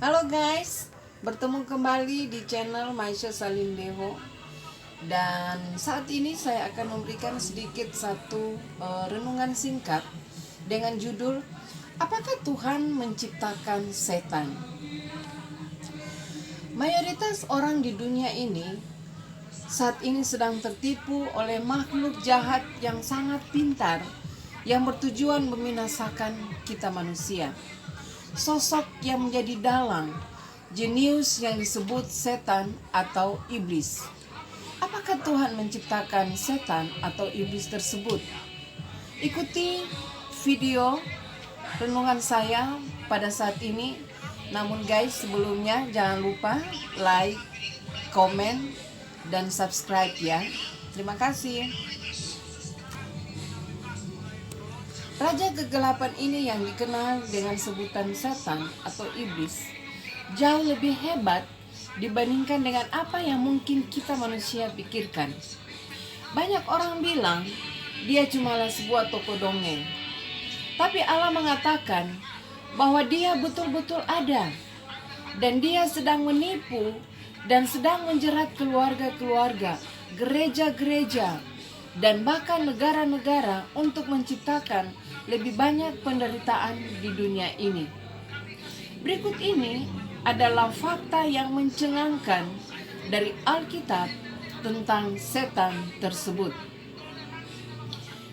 Halo guys, bertemu kembali di channel Maisha Salindeho. Dan saat ini saya akan memberikan sedikit satu renungan singkat dengan judul Apakah Tuhan menciptakan setan? Mayoritas orang di dunia ini saat ini sedang tertipu oleh makhluk jahat yang sangat pintar yang bertujuan membinasakan kita manusia. Sosok yang menjadi dalang, jenius yang disebut setan atau iblis. Apakah Tuhan menciptakan setan atau iblis tersebut? Ikuti video renungan saya pada saat ini. Namun guys, sebelumnya jangan lupa like, komen, dan subscribe ya. Terima kasih. Raja kegelapan ini yang dikenal dengan sebutan setan atau iblis jauh lebih hebat dibandingkan dengan apa yang mungkin kita manusia pikirkan. Banyak orang bilang dia cumalah sebuah tokoh dongeng. Tapi Allah mengatakan bahwa dia betul-betul ada. Dan dia sedang menipu dan sedang menjerat keluarga-keluarga, gereja-gereja, dan bahkan negara-negara untuk menciptakan lebih banyak penderitaan di dunia ini. Berikut ini adalah fakta yang mencengangkan dari Alkitab tentang setan tersebut.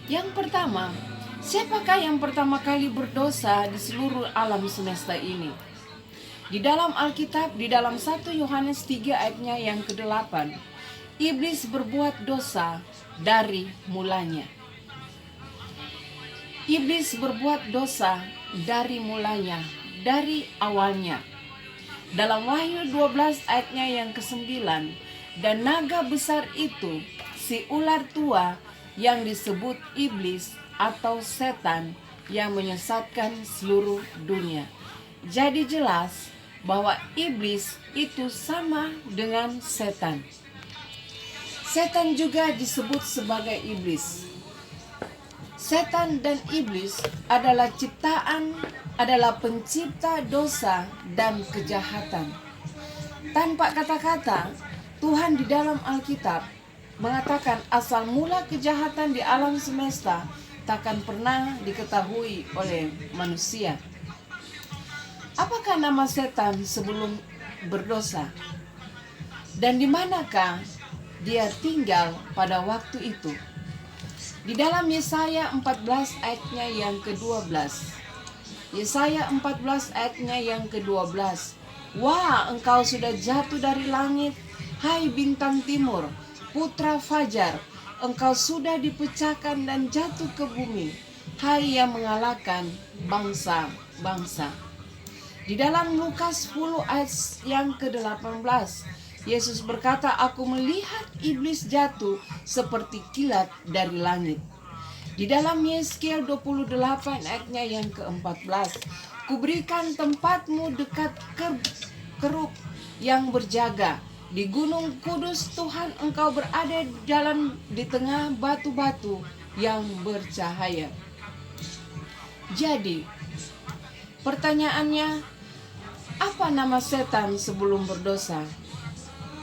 Yang pertama, siapakah yang pertama kali berdosa di seluruh alam semesta ini? Di dalam Alkitab, di dalam 1 Yohanes 3 ayatnya yang ke-8, iblis berbuat dosa dari mulanya. Iblis berbuat dosa dari mulanya, dari awalnya. Dalam Wahyu 12 ayatnya yang ke-9, dan naga besar itu, si ular tua yang disebut iblis atau setan yang menyesatkan seluruh dunia. Jadi jelas bahwa iblis itu sama dengan setan. Setan juga disebut sebagai iblis. Setan dan iblis adalah pencipta dosa dan kejahatan. Tanpa kata-kata, Tuhan di dalam Alkitab mengatakan asal mula kejahatan di alam semesta takkan pernah diketahui oleh manusia. Apakah nama setan sebelum berdosa? Dan di manakah dia tinggal pada waktu itu? Di dalam Yesaya 14 ayatnya yang ke-12. Yesaya 14 ayatnya yang ke-12. Wah, engkau sudah jatuh dari langit, hai bintang timur, putra fajar. Engkau sudah dipecahkan dan jatuh ke bumi, hai yang mengalahkan bangsa-bangsa. Di dalam Lukas 10 ayat yang ke-18, Yesus berkata, aku melihat iblis jatuh seperti kilat dari langit. Di dalam Yeskiel 28 ayatnya yang ke-14, kuberikan tempatmu dekat keruk yang berjaga. Di gunung kudus Tuhan engkau berada di tengah batu-batu yang bercahaya. Jadi, pertanyaannya, apa nama setan sebelum berdosa?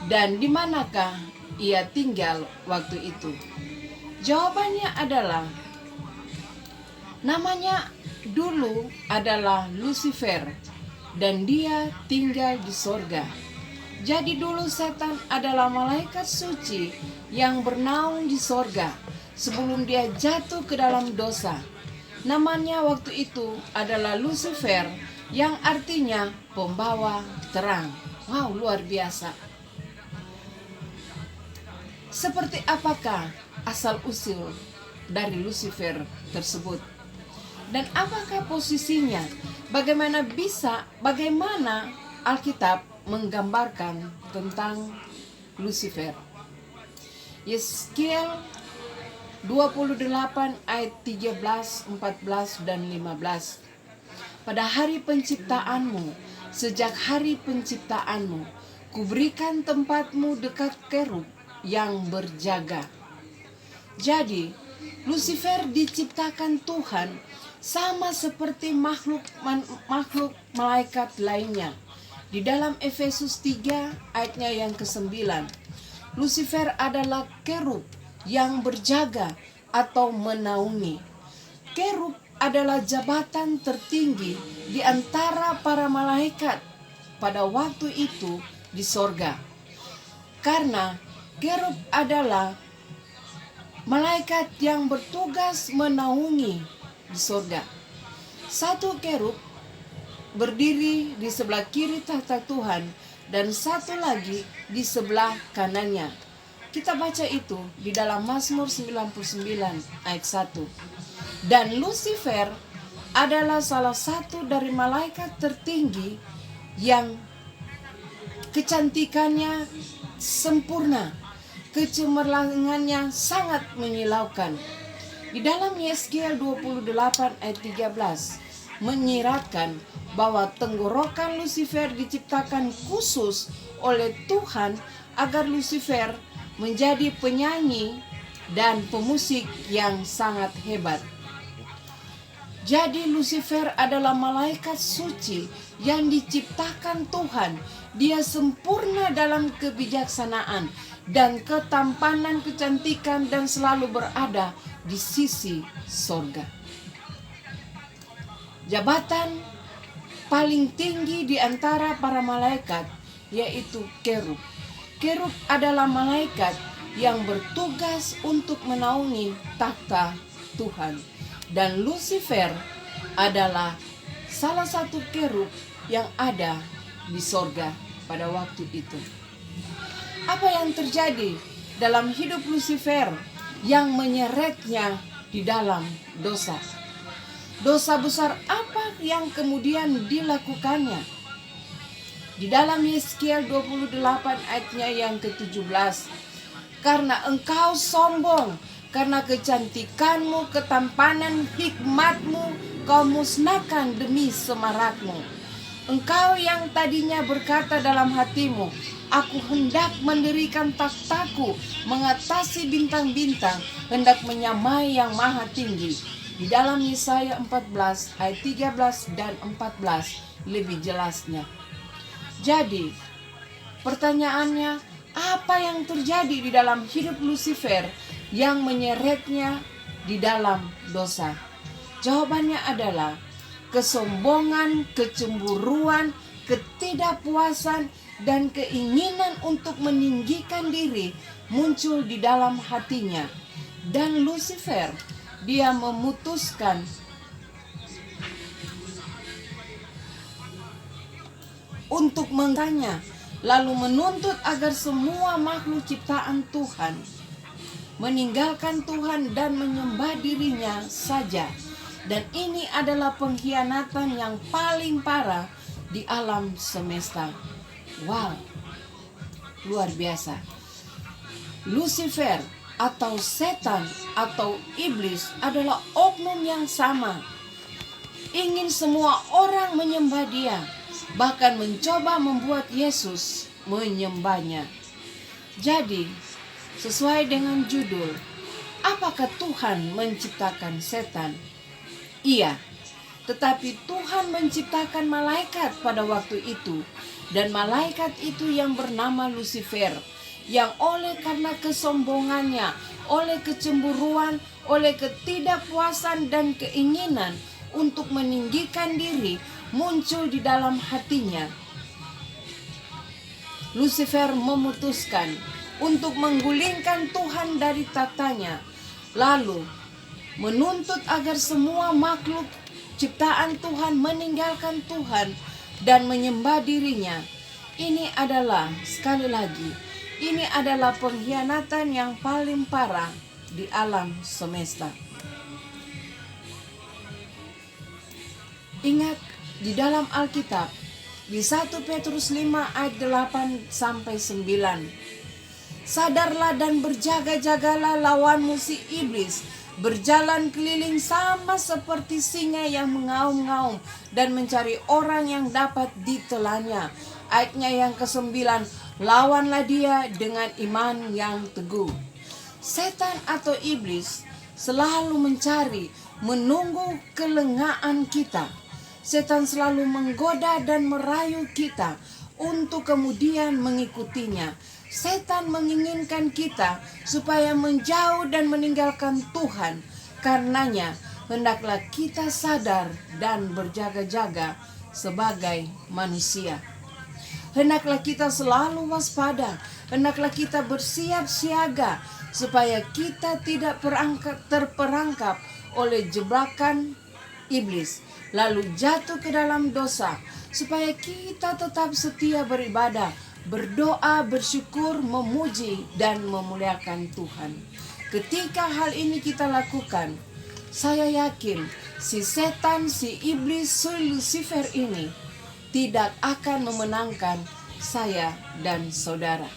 Dan di manakah ia tinggal waktu itu? Jawabannya adalah, namanya dulu adalah Lucifer dan dia tinggal di sorga. Jadi dulu setan adalah malaikat suci yang bernaung di sorga sebelum dia jatuh ke dalam dosa. Namanya waktu itu adalah Lucifer yang artinya pembawa terang. Wow, luar biasa. Seperti apakah asal-usul dari Lucifer tersebut? Dan apakah posisinya? Bagaimana Alkitab menggambarkan tentang Lucifer? Yeskiel 28 ayat 13, 14, dan 15. Pada hari penciptaanmu, sejak hari penciptaanmu, kuberikan tempatmu dekat kerub yang berjaga. Jadi, Lucifer diciptakan Tuhan sama seperti makhluk malaikat lainnya. Di dalam Efesus 3 ayatnya yang ke-9, Lucifer adalah kerub yang berjaga atau menaungi. Kerub adalah jabatan tertinggi di antara para malaikat pada waktu itu di sorga. Karena kerub adalah malaikat yang bertugas menaungi di sorga. Satu kerub berdiri di sebelah kiri tahta Tuhan dan satu lagi di sebelah kanannya. Kita baca itu di dalam Mazmur 99 ayat 1. Dan Lucifer adalah salah satu dari malaikat tertinggi yang kecantikannya sempurna, kecemerlangannya sangat menyilaukan. Di dalam Yeskiel 28 ayat 13 menyiratkan bahwa tenggorokan Lucifer diciptakan khusus oleh Tuhan agar Lucifer menjadi penyanyi dan pemusik yang sangat hebat. Jadi Lucifer adalah malaikat suci yang diciptakan Tuhan. Dia sempurna dalam kebijaksanaan dan ketampanan, kecantikan, dan selalu berada di sisi sorga. Jabatan paling tinggi di antara para malaikat yaitu kerub. Kerub adalah malaikat yang bertugas untuk menaungi takhta Tuhan. Dan Lucifer adalah salah satu kerub yang ada di sorga pada waktu itu. Apa yang terjadi dalam hidup Lucifer yang menyeretnya di dalam dosa? Dosa besar apa yang kemudian dilakukannya? Di dalam Yeskiel 28 ayatnya yang ke-17, karena engkau sombong, karena kecantikanmu, ketampanan, hikmatmu, kau musnahkan demi semarakmu. Engkau yang tadinya berkata dalam hatimu, aku hendak mendirikan takhtaku mengatasi bintang-bintang, hendak menyamai yang maha tinggi. Di dalam Yesaya 14 ayat 13 dan 14 lebih jelasnya. Jadi, pertanyaannya, apa yang terjadi di dalam hidup Lucifer yang menyeretnya di dalam dosa? Jawabannya adalah kesombongan, kecemburuan, ketidakpuasan, dan keinginan untuk meninggikan diri muncul di dalam hatinya. Dan Lucifer, dia memutuskan untuk mengtanya, lalu menuntut agar semua makhluk ciptaan Tuhan meninggalkan Tuhan dan menyembah dirinya saja. Dan ini adalah pengkhianatan yang paling parah di alam semesta. Wow, luar biasa. Lucifer atau setan atau iblis adalah oknum yang sama. Ingin semua orang menyembah dia, bahkan mencoba membuat Yesus menyembahnya. Jadi, sesuai dengan judul, apakah Tuhan menciptakan setan? Iya, tetapi Tuhan menciptakan malaikat pada waktu itu. Dan malaikat itu yang bernama Lucifer, yang oleh karena kesombongannya, oleh kecemburuan, oleh ketidakpuasan dan keinginan untuk meninggikan diri muncul di dalam hatinya. Lucifer memutuskan untuk menggulingkan Tuhan dari tahtanya, lalu menuntut agar semua makhluk ciptaan Tuhan meninggalkan Tuhan dan menyembah dirinya. Ini adalah, sekali lagi, ini adalah pengkhianatan yang paling parah di alam semesta. Ingat, di dalam Alkitab, di 1 Petrus 5 ayat 8 sampai 9. Sadarlah dan berjaga-jagalah lawanmu si iblis, berjalan keliling sama seperti singa yang mengaum-ngaum dan mencari orang yang dapat ditelannya. Ayatnya yang ke-9, lawanlah dia dengan iman yang teguh. Setan atau iblis selalu mencari, menunggu kelengahan kita. Setan selalu menggoda dan merayu kita untuk kemudian mengikutinya. Setan menginginkan kita supaya menjauh dan meninggalkan Tuhan. Karenanya, hendaklah kita sadar dan berjaga-jaga sebagai manusia. Hendaklah kita selalu waspada, hendaklah kita bersiap siaga supaya kita tidak terperangkap oleh jebakan iblis, lalu jatuh ke dalam dosa, supaya kita tetap setia beribadah, berdoa, bersyukur, memuji, dan memuliakan Tuhan. Ketika hal ini kita lakukan, saya yakin si setan, si iblis, si Lucifer ini tidak akan memenangkan saya dan saudara.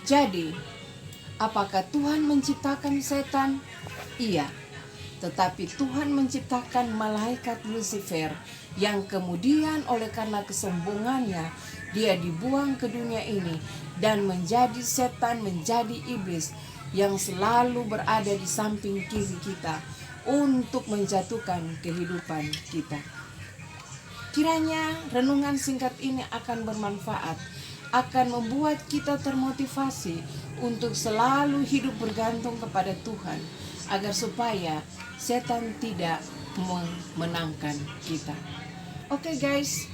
Jadi, apakah Tuhan menciptakan setan? Iya. Tetapi Tuhan menciptakan malaikat Lucifer yang kemudian oleh karena kesombongannya dia dibuang ke dunia ini dan menjadi setan, menjadi iblis yang selalu berada di samping kiri kita untuk menjatuhkan kehidupan kita. Kiranya renungan singkat ini akan bermanfaat, akan membuat kita termotivasi untuk selalu hidup bergantung kepada Tuhan, agar supaya setan tidak memenangkan kita. Oke guys,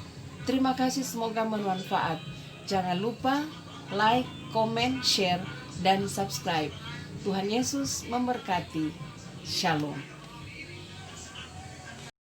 terima kasih, semoga bermanfaat. Jangan lupa like, comment, share, dan subscribe. Tuhan Yesus memberkati. Shalom.